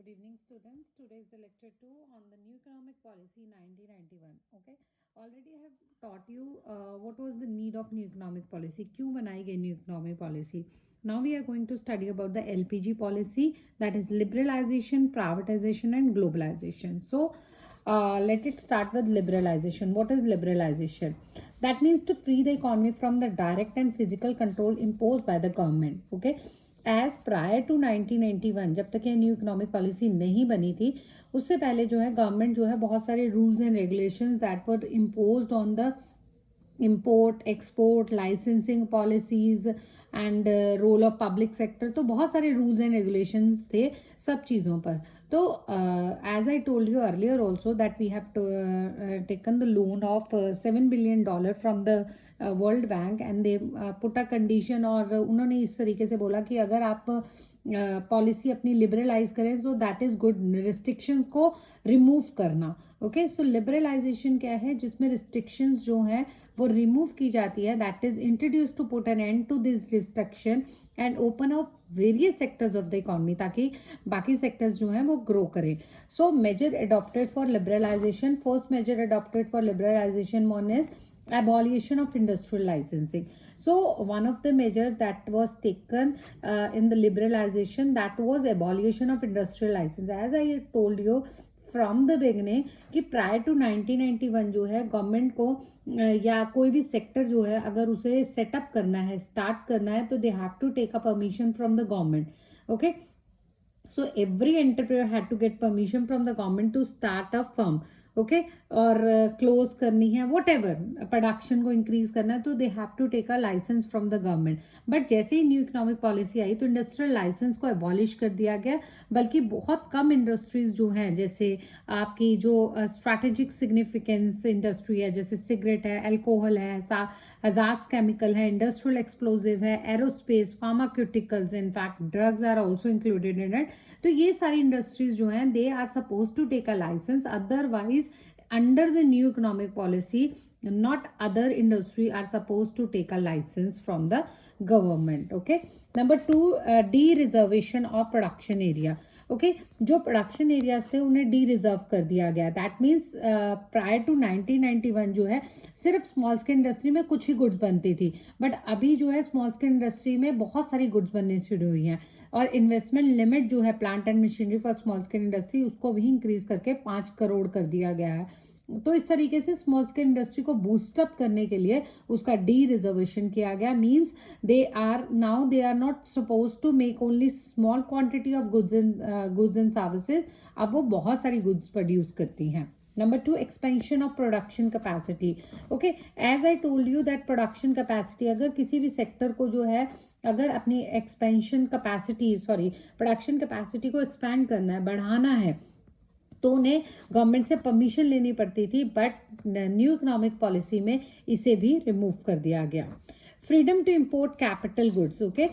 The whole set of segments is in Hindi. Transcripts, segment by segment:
Good evening, students. Today is the lecture 2 on the New Economic Policy 1991. Okay, already I have taught you what was the need of New Economic Policy. क्यों बनाई गई New Economic Policy? Now we are going to study about the LPG policy, that is liberalization, privatization, and globalization. So, let it start with liberalization. What is liberalization? That means to free the economy from the direct and physical control imposed by the government. Okay. As prior to 1991, जब तक ये न्यू इकोनॉमिक पॉलिसी नहीं बनी थी, उससे पहले जो है गवर्नमेंट जो है बहुत सारे rules and regulations that were imposed on the import export licensing policies and role of public sector, तो बहुत सारे रूल्स एंड रेगुलेशंस थे सब चीज़ों पर. तो as I told you earlier also that we have taken the loan of $7 billion from the World Bank and they put a condition, और उन्होंने इस तरीके से बोला कि अगर आप पॉलिसी अपनी लिबरलाइज करें तो दैट इज गुड, रिस्ट्रिक्शंस को रिमूव करना. ओके, सो लिबरलाइजेशन क्या है? जिसमें रिस्ट्रिक्शंस जो हैं वो रिमूव की जाती है. That is introduce to put an end to this restriction and open up various sectors of the economy, ताकि बाकी सेक्टर्स जो हैं वो ग्रो करें. So major adopted for liberalisation, first major adopted for liberalisation one is abolition of industrial licensing. So one of the measure that was taken in the liberalization, that was abolition of industrial license. As I told you from the beginning कि prior to 1991 जो है गवर्नमेंट को या कोई भी सेक्टर जो है अगर उसे सेटअप करना है, स्टार्ट करना है, तो they have to take a permission from the government. Okay, so every entrepreneur had to get permission from the government to start a firm. Okay, और क्लोज करनी है, वट एवर प्रोडक्शन को इंक्रीज करना है, तो they have to take a licence from the government. But जैसे ही न्यू इकोनॉमिक पॉलिसी आई तो इंडस्ट्रियल लाइसेंस को एबॉलिश कर दिया गया. बल्कि बहुत कम इंडस्ट्रीज जो हैं, जैसे आपकी जो स्ट्रैटेजिक सिग्निफिकेंस इंडस्ट्री है, जैसे सिगरेट है, अल्कोहल है, हजार्ड्स केमिकल है, इंडस्ट्रियल एक्सप्लोजिव है, aerospace, pharmaceuticals, in fact drugs are also included in it. तो ये सारी इंडस्ट्रीज जो हैं they are suppose to take a licence. Otherwise under the new economic policy, not other industry are supposed to take a license from the government. Okay, number 2, de-reservation of production area. Okay, जो प्रोडक्शन एरियाज थे उन्हें डी रिजर्व कर दिया गया. दैट मीन्स प्रायर टू 1991 जो है सिर्फ स्मॉल स्केल इंडस्ट्री में कुछ ही गुड्स बनती थी, बट अभी जो है स्मॉल स्केल इंडस्ट्री में बहुत सारी गुड्स बनने शुरू हुई हैं. और इन्वेस्टमेंट लिमिट जो है plant and machinery for small scale industry, उसको भी इंक्रीज करके 5 करोड़ कर दिया गया है. तो इस तरीके से स्मॉल स्केल इंडस्ट्री को बूस्टअप करने के लिए उसका डी रिजर्वेशन किया गया. Means they are not suppose to make only small quantity of goods and services. अब वो बहुत सारी गुड्स प्रोड्यूस करती हैं. Number 2, expansion of production capacity. Okay, as I told you that production capacity, अगर किसी भी सेक्टर को जो है अगर अपनी प्रोडक्शन कैपेसिटी को एक्सपैंड करना है, बढ़ाना है, तो उन्हें गवर्नमेंट से परमिशन लेनी पड़ती थी. बट न्यू इकोनॉमिक पॉलिसी में इसे भी रिमूव कर दिया गया. Freedom to import capital goods. Okay,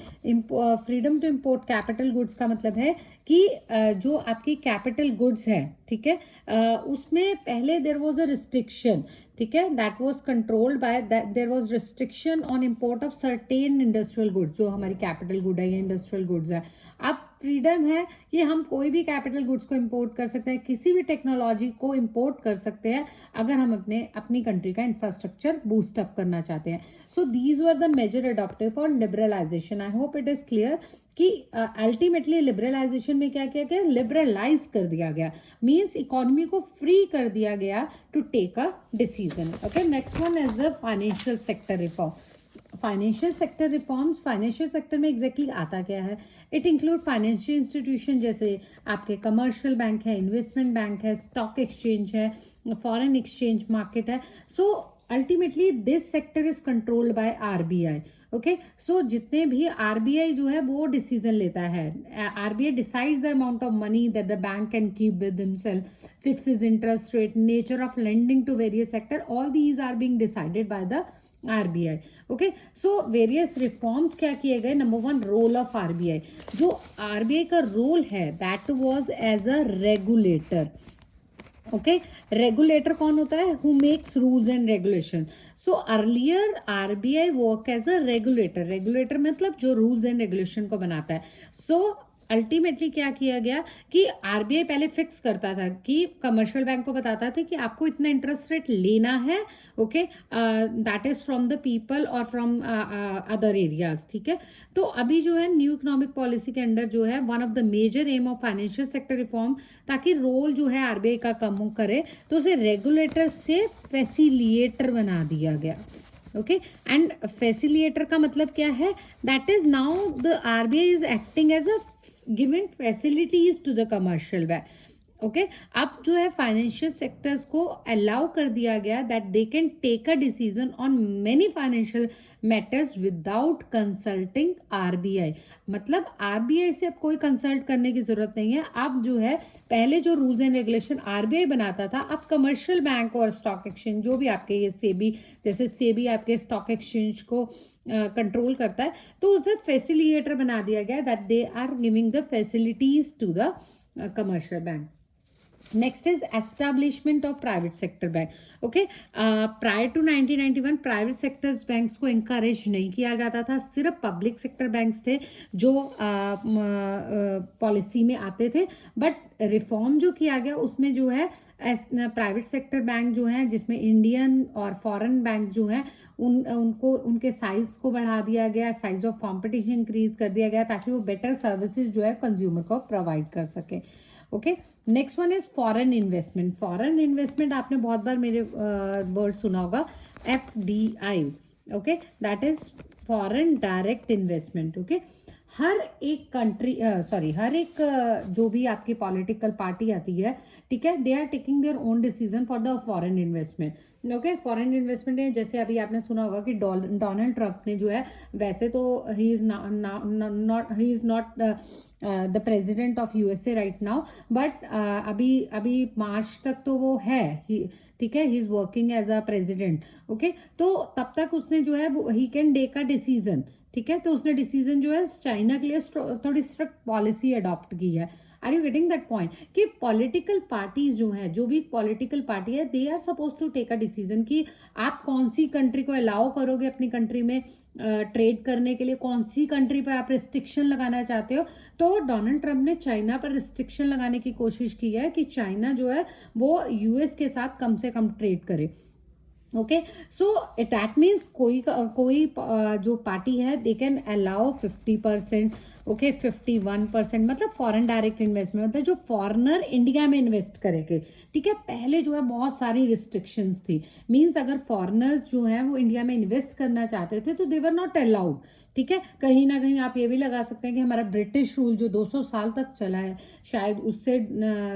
freedom to import capital goods का मतलब है कि जो आपकी कैपिटल गुड्स हैं, ठीक है, उसमें पहले देयर वाज अ रिस्ट्रिक्शन, ठीक है, that was controlled by, there was restriction on import of certain industrial goods. जो हमारी कैपिटल गुड है या इंडस्ट्रियल गुड्स है, अब फ्रीडम है कि हम कोई भी कैपिटल गुड्स को इंपोर्ट कर सकते हैं, किसी भी टेक्नोलॉजी को इंपोर्ट कर सकते हैं, अगर हम अपनी कंट्री का इंफ्रास्ट्रक्चर बूस्ट अप करना चाहते हैं. So these were the major adopted for liberalisation. I hope it is clear कि अल्टीमेटली लिबरलाइजेशन में क्या किया गया? लिबरलाइज कर दिया गया, मीन्स इकोनॉमी को फ्री कर दिया गया to take a decision. Okay, next one is the financial sector reform. Financial sector reforms, financial sector में एग्जैक्टली आता क्या है? इट इंक्लूड फाइनेंशियल इंस्टीट्यूशन, जैसे आपके कमर्शियल बैंक है, इन्वेस्टमेंट बैंक है, स्टॉक एक्सचेंज है, फॉरेन एक्सचेंज मार्केट है. So ultimately this sector is controlled by RBI. Okay, so जितने भी आरबीआई जो है वो डिसीजन लेता है. RBI decides the amount of money that the bank can keep with himself, fixes interest rate, nature of lending to various sector, all these are being decided by the RBI. Okay, so various reforms क्या किए गए? Number 1, role of RBI. जो आरबीआई का रोल है that was as a regulator. Okay, regulator कौन होता है? Who makes rules and regulation. So earlier RBI work as a regulator. Regulator मतलब जो रूल्स एंड रेगुलेशन को बनाता है. सो अल्टीमेटली क्या किया गया कि आरबीआई पहले फिक्स करता था कि कमर्शियल बैंक को बताता था कि आपको इतना इंटरेस्ट रेट लेना है, okay, that is from the people और फ्रॉम अदर एरियाज, ठीक है। तो अभी जो है न्यू इकोनॉमिक पॉलिसी के अंडर जो है one of the major aim of financial sector reform, ताकि रोल जो है आरबीआई का कम करे, तो उसे रेगुलेटर से फैसिलिएटर बना दिया गया, ओके। एंड फैसिलिएटर का मतलब क्या है, that is now the RBI is acting as a giving facilities to the commercial bank, okay. अब जो है फाइनेंशियल सेक्टर्स को अलाउ कर दिया गया that they can take a decision on many financial matters without consulting RBI. मतलब आरबीआई से अब कोई कंसल्ट करने की जरूरत नहीं है। अब जो है पहले जो रूल्स एंड रेगुलेशन आरबीआई बनाता था, अब कमर्शियल बैंक और स्टॉक एक्सचेंज जो भी आपके ये सेबी, जैसे सेबी आपके स्टॉक एक्सचेंज को कंट्रोल करता है, तो उसे फैसिलिटेटर बना दिया गया that they are giving the facilities to the commercial bank. Next is establishment of private sector bank. Okay, prior to 1991 private sectors banks को encourage नहीं किया जाता था, सिर्फ पब्लिक सेक्टर बैंक्स थे जो पॉलिसी में आते थे। बट रिफॉर्म जो किया गया उसमें जो है प्राइवेट सेक्टर बैंक जो है, जिसमें इंडियन और फॉरेन बैंक जो है, उनको उनके साइज को बढ़ा दिया गया, साइज ऑफ कंपटीशन इंक्रीज कर दिया गया, ताकि वो बेटर सर्विसेज जो है कंज्यूमर को प्रोवाइड कर सके, okay. Next one is foreign investment. Foreign investment आपने बहुत बार मेरे वर्ड सुना होगा, FDI, okay, that is foreign direct investment, okay. हर एक कंट्री हर एक जो भी आपकी पॉलिटिकल पार्टी आती है, ठीक है, they are taking their own decision for the foreign investment, okay. Foreign investment है, जैसे अभी आपने सुना होगा कि डोनाल्ड ट्रंप ने जो है, वैसे तो he is not the president of USA right now, but अभी मार्च तक तो वो है, ठीक है, he is working as a president, okay. तो तब तक उसने जो है he can take a decision, ठीक है। तो उसने डिसीजन जो है चाइना के लिए थोड़ी स्ट्रिक्ट पॉलिसी अडॉप्ट की है। Are you getting that point कि पॉलिटिकल पार्टीज जो है, जो भी पॉलिटिकल पार्टी है, they are suppose to take a decision कि आप कौन सी कंट्री को अलाउ करोगे अपनी कंट्री में ट्रेड करने के लिए, कौन सी कंट्री पर आप रिस्ट्रिक्शन लगाना चाहते हो। तो डोनाल्ड ट्रंप ने चाइना पर रिस्ट्रिक्शन लगाने की कोशिश की है कि चाइना जो है वो यूएस के साथ कम से कम ट्रेड करे, ओके। सो दैट मीन्स कोई जो पार्टी है दे कैन अलाउ 50%, ओके, 51%, मतलब फॉरेन डायरेक्ट इन्वेस्टमेंट, मतलब जो फॉरेनर इंडिया में इन्वेस्ट करेंगे, ठीक है। पहले जो है बहुत सारी रिस्ट्रिक्शंस थी, मीन्स अगर फॉरेनर्स जो है वो इंडिया में इन्वेस्ट करना चाहते थे तो दे वर नॉट अलाउड, ठीक है। कहीं ना कहीं आप ये भी लगा सकते हैं कि हमारा ब्रिटिश रूल जो 200 साल तक चला है, शायद उससे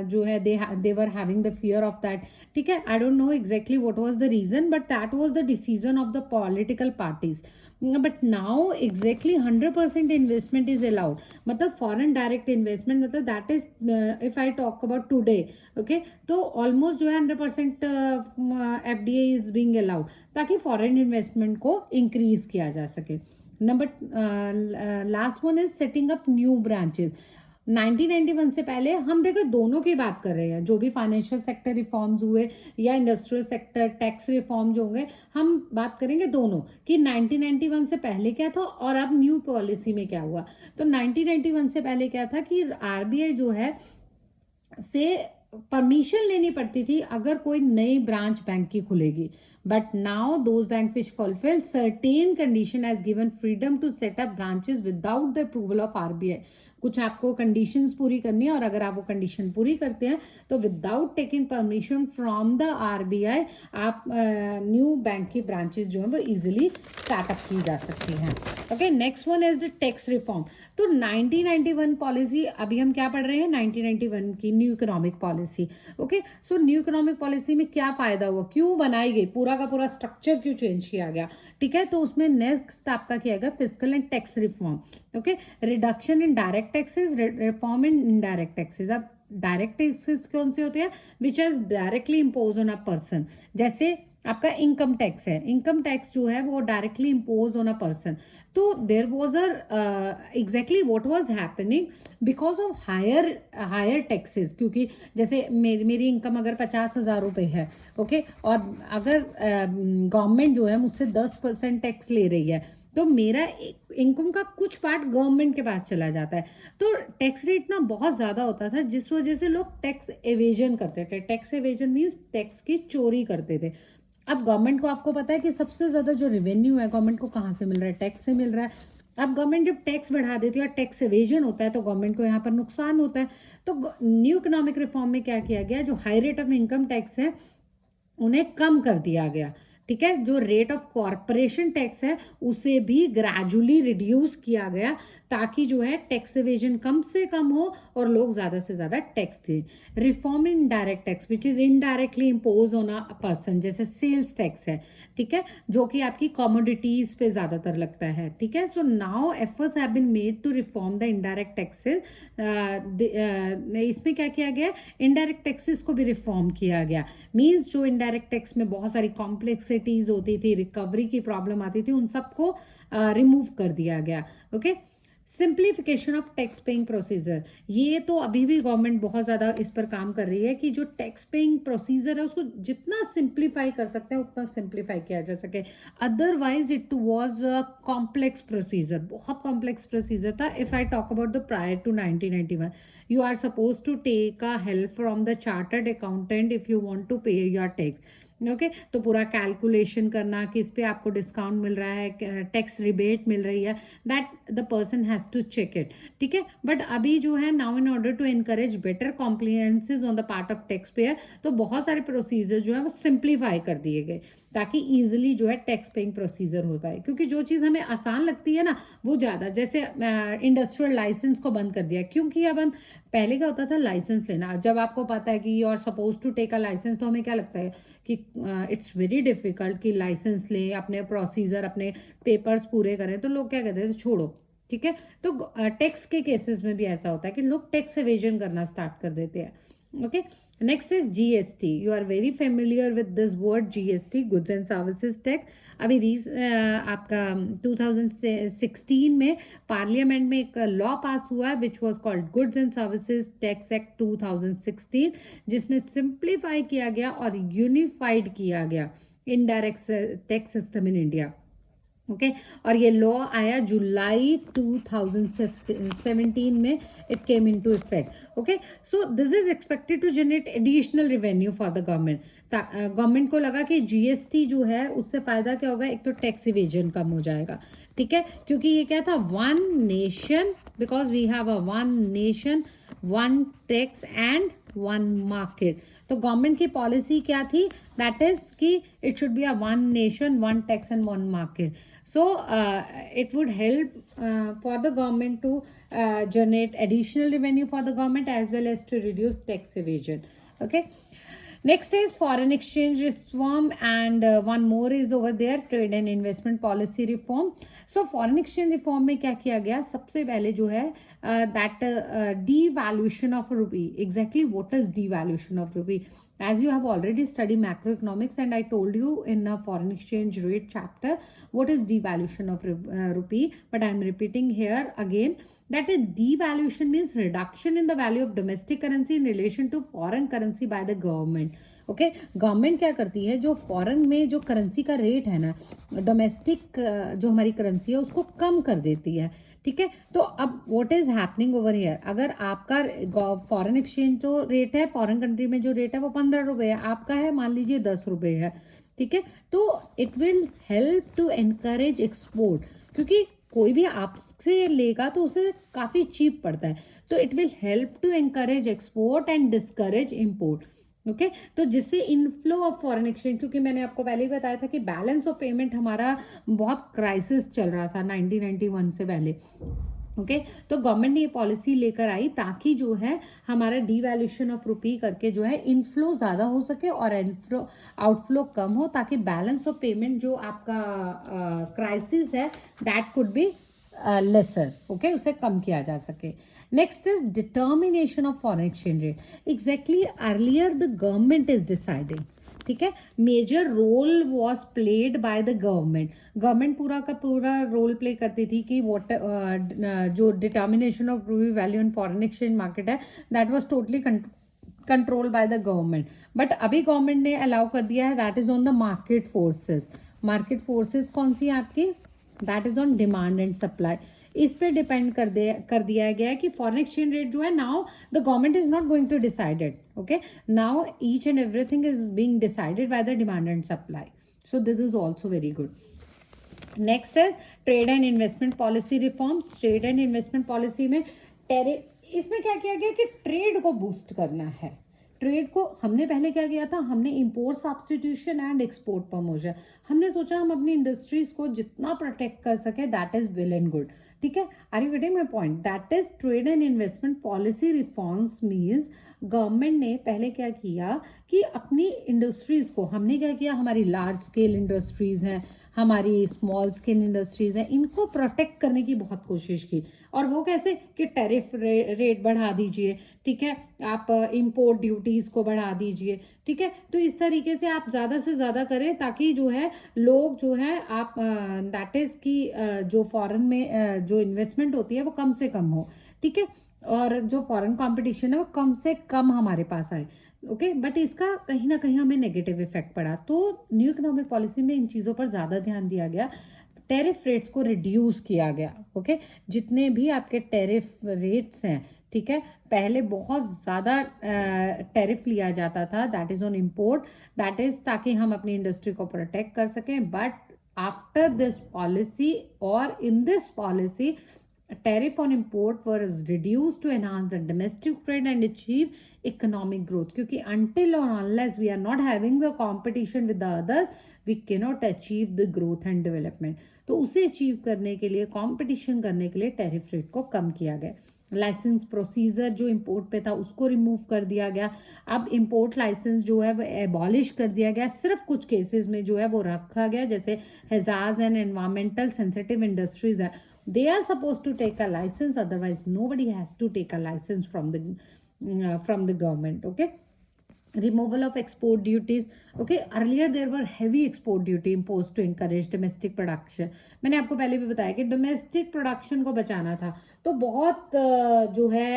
जो है they were having the fear of that, ठीक है। I don't know exactly what was the reason, but that was the decision of the political parties. But now exactly 100% investment is allowed, मतलब फॉरेन डायरेक्ट इन्वेस्टमेंट, मतलब that is if I talk about today, okay, तो ऑलमोस्ट जो है 100% FDI इज बीइंग अलाउड, ताकि फॉरेन इन्वेस्टमेंट को इंक्रीज किया जा सके। Number last one is setting up new branches. 1991 से पहले हम देखो दोनों की बात कर रहे हैं, जो भी फाइनेंशियल सेक्टर रिफॉर्म्स हुए या इंडस्ट्रियल सेक्टर टैक्स रिफॉर्म जो होंगे, हम बात करेंगे दोनों कि 1991 से पहले क्या था और अब न्यू पॉलिसी में क्या हुआ। तो 1991 से पहले क्या था कि आरबीआई जो है से परमिशन लेनी पड़ती थी अगर कोई नई ब्रांच बैंक की खुलेगी, but now those bank which fulfil certain condition has given freedom to set up branches without the approval of RBI. कुछ आपको कंडीशंस पूरी करनी है और अगर आप वो कंडीशन पूरी करते हैं तो without taking permission from the RBI आप न्यू बैंक की ब्रांचेस जो है वो इजीली स्टार्टअप की जा सकती हैं, okay. Next one is the tax reform. तो 1991 पॉलिसी, अभी हम क्या पढ़ रहे हैं, 1991 की new economic policy, okay. So new economic policy में क्या फायदा हुआ, क्यों बनाई गई, पूरा का पूरा स्ट्रक्चर क्यों चेंज किया गया, ठीक है। तो उसमें नेक्स्ट आपका किया गया fiscal and tax reform, okay. Reduction in direct taxes, reform in indirect taxes. अब डायरेक्ट टैक्सेस कौन से होते हैं, which is directly impose on a person, जैसे आपका इनकम टैक्स है, इनकम टैक्स जो है वो directly impose on a person. तो there was exactly what was happening because of higher taxes, क्योंकि जैसे मेरी इनकम अगर 50,000 रुपये है, ओके, और अगर गवर्नमेंट जो है मुझसे 10% टैक्स ले रही है, तो मेरा इनकम का कुछ पार्ट गवर्नमेंट के पास चला जाता है। तो टैक्स रेट ना बहुत ज़्यादा होता था, जिस वजह से लोग टैक्स एवेजन करते थे। टैक्स एवेजन मीन्स टैक्स की चोरी करते थे। अब गवर्नमेंट को, आपको पता है कि सबसे ज़्यादा जो रेवेन्यू है गवर्नमेंट को कहाँ से मिल रहा है? टैक्स से मिल रहा है। अब गवर्नमेंट जब टैक्स बढ़ा देती है और टैक्स एवेजन होता है तो गवर्नमेंट को यहाँ पर नुकसान होता है। तो न्यू इकोनॉमिक रिफॉर्म में क्या किया गया, जो high rate of income tax है उन्हें कम कर दिया गया। ठीक है, जो रेट ऑफ कॉरपोरेशन टैक्स है उसे भी ग्रेजुअली रिड्यूस किया गया, ताकि जो है टैक्स एवेजन कम से कम हो और लोग ज़्यादा से ज़्यादा टैक्स दें। Reform in direct tax which is indirectly impose on a person, जैसे सेल्स टैक्स है, ठीक है, जो कि आपकी कमोडिटीज पे ज़्यादातर लगता है। ठीक है, so now efforts have been made to reform the indirect taxes. इसमें क्या किया गया, इनडायरेक्ट टैक्सेस को भी रिफॉर्म किया गया। मीन्स जो इनडायरेक्ट टैक्स में बहुत सारी कॉम्प्लेक्सिटीज होती थी, रिकवरी की प्रॉब्लम आती थी, उन सबको रिमूव कर दिया गया। Okay, simplification of tax paying procedure, ये तो अभी भी गवर्नमेंट बहुत ज़्यादा इस पर काम कर रही है कि जो टैक्स पेइंग प्रोसीजर है उसको जितना सिंप्लीफाई कर सकते हैं उतना सिंप्लीफाई किया जा सके। Otherwise it was a complex procedure, बहुत कॉम्प्लेक्स प्रोसीजर था। If I talk about the prior to 1991, you are suppose to take a help from the chartered accountant if you want to pay your tax. Okay, तो पूरा कैलकुलेशन करना, किस पे आपको डिस्काउंट मिल रहा है, टैक्स रिबेट मिल रही है, that the person has to check it. ठीक है, बट अभी जो है now in order to encourage better compliances on the part of tax payer, तो बहुत सारे प्रोसीजर जो है वो सिंप्लीफाई कर दिए गए ताकि ईजिली जो है टैक्स पेइंग प्रोसीजर हो पाए। क्योंकि जो चीज़ हमें आसान लगती है ना वो ज़्यादा, जैसे इंडस्ट्रियल लाइसेंस को बंद कर दिया। क्यों किया बंद? पहले क्या होता था, लाइसेंस लेना, जब आपको पता है कि you are suppose to take a licence, तो हमें क्या लगता है कि इट्स वेरी डिफिकल्ट कि लाइसेंस लें, अपने प्रोसीजर, अपने पेपर्स पूरे करें, तो लोग क्या कहते हैं, तो छोड़ो। ठीक है, तो टैक्स के केसेस में भी ऐसा होता है कि लोग टैक्स एवेजन करना स्टार्ट कर देते हैं। Okay, next is GST. You are very familiar with this word GST, goods and services tax. अभी आपका 2016 में पार्लियामेंट में एक लॉ पास हुआ which was called goods and services tax act 2016, जिसमें सिंप्लीफाई किया गया और यूनिफाइड किया गया indirect tax system in India. Okay, और ये लॉ आया जुलाई 2017 में, it came into effect. Okay, so this is expected to generate additional revenue for the government. Government को लगा कि जीएसटी जो है उससे फायदा क्या होगा, एक तो टैक्स इवेजन कम हो जाएगा। ठीक है, क्योंकि ये क्या था, one nation, because we have a one nation one tax and one market. तो गवर्नमेंट की पॉलिसी क्या थी, दैट इज कि it should be a one nation one tax and one market. So it would help for the government to generate additional revenue for the government as well as to reduce tax evasion. Okay, next is foreign exchange reform, and one more is over there, trade and investment policy reform. So foreign exchange reform में क्या किया गया, सबसे पहले जो है that devaluation of rupee. Exactly what is devaluation of rupee? As you have already studied macroeconomics, and I told you in a foreign exchange rate chapter what is devaluation of rupee, but I am repeating here again that a devaluation means reduction in the value of domestic currency in relation to foreign currency by the government. Okay, government क्या करती है, जो फॉरेन में जो करेंसी का रेट है ना, डोमेस्टिक जो हमारी करेंसी है उसको कम कर देती है। ठीक है, तो अब what is happening over here, अगर आपका फॉरेन एक्सचेंज जो रेट है, फॉरेन कंट्री में जो रेट है वो 15 रुपये है, आपका है मान लीजिए 10 रुपये है। ठीक है, तो it will help to encourage export, क्योंकि कोई भी आपसे लेगा तो उसे काफ़ी चीप पड़ता है, तो it will help to encourage export and discourage import. Okay, तो जिससे इनफ्लो ऑफ फॉरेन एक्सचेंज, क्योंकि मैंने आपको पहले ही बताया था कि बैलेंस ऑफ पेमेंट हमारा बहुत क्राइसिस चल रहा था 1991 से पहले। ओके, तो गवर्नमेंट ने ये पॉलिसी लेकर आई ताकि जो है हमारा डीवैल्यूएशन ऑफ रुपी करके जो है इनफ्लो ज़्यादा हो सके और इनफ्लो आउटफ्लो कम हो, ताकि बैलेंस ऑफ पेमेंट जो आपका क्राइसिस है that could be lesser. Okay, उसे कम किया जा सके। Next is determination of foreign exchange rate. Exactly earlier the government is deciding. ठीक है, major role was played by the government. Government पूरा का पूरा रोल प्ले करती थी कि वॉट जो determination of value in foreign exchange market है that was totally control by the government. But अभी गवर्नमेंट ने अलाउ कर दिया है, that is on the market forces. Market forces कौन सी है आपकी, that is on demand and supply. इस पे डिपेंड कर दिया गया है कि फॉरेन एक्सचेंज रेट जो है, now the government is not going to decide it. Okay, now each and everything is being decided by the demand and supply. So this is also very good. Next है trade and investment policy reforms. Trade and investment policy में इसमें क्या किया गया कि ट्रेड को बूस्ट करना है. ट्रेड को हमने पहले क्या किया था, हमने import substitution and export promotion. हमने सोचा हम अपनी इंडस्ट्रीज को जितना प्रोटेक्ट कर सके, that is well and good. ठीक है, are you getting my point? That is trade and investment policy reforms means government ने पहले क्या किया कि अपनी इंडस्ट्रीज को, हमने क्या किया, हमारी लार्ज स्केल इंडस्ट्रीज हैं, हमारी स्मॉल स्केल इंडस्ट्रीज हैं, इनको प्रोटेक्ट करने की बहुत कोशिश की. और वो कैसे कि टैरिफ रेट बढ़ा दीजिए. ठीक है, आप इंपोर्ट ड्यूटीज़ को बढ़ा दीजिए. ठीक है, तो इस तरीके से आप ज़्यादा से ज़्यादा करें ताकि जो है लोग जो है आप दैट इज़ की जो फॉरेन में जो इन्वेस्टमेंट होती है वो कम से कम हो. ठीक है, और जो फॉरेन कंपटीशन है वो कम से कम हमारे पास आए. ओके, बट इसका कहीं ना कहीं हमें नेगेटिव इफेक्ट पड़ा. तो न्यू इकोनॉमिक पॉलिसी में इन चीज़ों पर ज़्यादा ध्यान दिया गया. टैरिफ रेट्स को रिड्यूस किया गया. ओके, जितने भी आपके टैरिफ रेट्स हैं, ठीक है, पहले बहुत ज़्यादा टैरिफ लिया जाता था, that is on import, that is ताकि हम अपनी इंडस्ट्री को प्रोटेक्ट कर सकें. बट आफ्टर दिस पॉलिसी और in this policy, tariff on import was reduced to enhance the domestic trade and achieve economic growth. क्योंकि until or unless we are not having the competition with the others, we cannot achieve the growth and development. तो उसे अचीव करने के लिए, कंपटीशन करने के लिए टैरिफ रेट को कम किया गया. लाइसेंस प्रोसीजर जो इंपोर्ट पे था उसको रिमूव कर दिया गया. अब इंपोर्ट लाइसेंस जो है वो एबॉलिश कर दिया गया. सिर्फ कुछ केसेस में जो है वो रखा गया, जैसे hazards and environmental sensitive industries है, they are supposed to take a license, otherwise nobody has to take a license from the government. Okay, removal of export duties. Okay, earlier there were heavy export duty imposed to encourage domestic production. मैंने आपको पहले भी बताया कि डोमेस्टिक प्रोडक्शन को बचाना था, तो बहुत जो है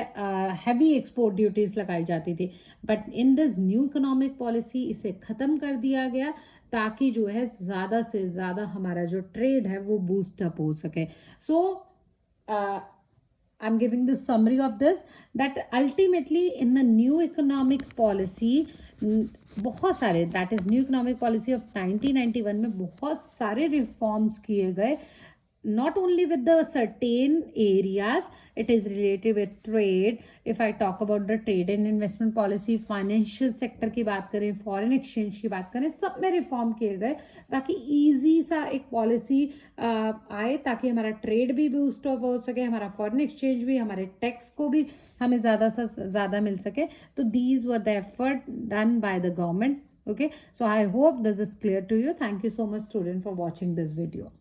हैवी एक्सपोर्ट ड्यूटीज लगाई जाती थी. But in this new economic policy इसे ख़त्म कर दिया गया ताकि जो है ज़्यादा से ज़्यादा हमारा जो ट्रेड है वो बूस्ट अप हो सके. सो I'm giving the summary of this, that ultimately in the new economic policy, बहुत सारे, that is new economic policy of 1991 में बहुत सारे reforms किए गए. Not only with the certain areas, it is related with trade. If I talk about the trade and investment policy, financial sector की बात करें, foreign exchange की बात करें, सब में रिफॉर्म किए गए ताकि easy सा एक पॉलिसी आए, ताकि हमारा ट्रेड भी बूस्ट अप हो सके, हमारा फॉरेन एक्सचेंज भी, हमारे टैक्स को भी हमें ज़्यादा से ज़्यादा मिल सके. तो these were the effort done by the government. Okay, so I hope this is clear to you. Thank you so much, student, for watching this video.